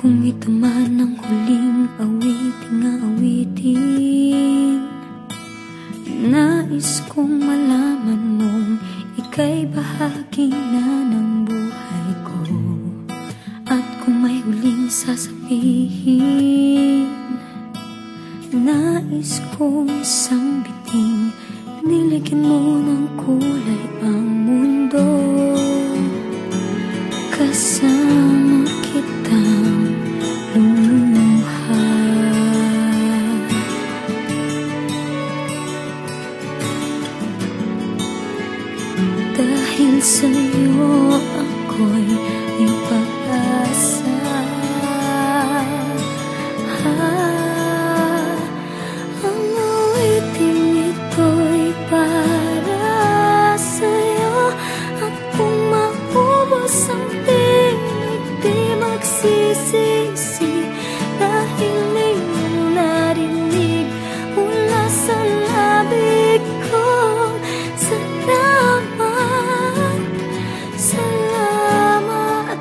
Kung ito man ang huling awiting nais kong malaman mong ika'y bahagi na ng buhay ko. At kung may huling sasabihin, nais kong isang biting nilagyan mo ng kulay ang mundo. Kasama kitang lumuha. Dahil sa'yo ako'y may pag-asa. Ang awiting ito'y para sa'yo. At kung maubos ang tinig, di magsisisi. Dahil iyong narinig mula sa labig ko. Salamat, salamat,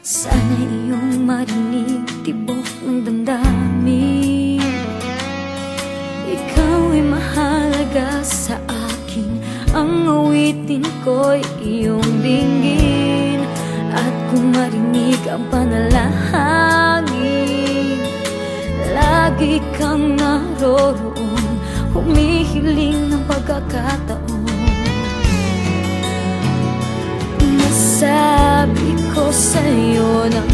sana iyong marinig tibok ng damdamin. Ikaw ay mahalaga sa akin. Ang awitin ko'y iyong dinggin. At kung marinig ang panalangin, lagi kang naroroon, humihiling ng pagkakataon. Nasabi ko sa'yo ng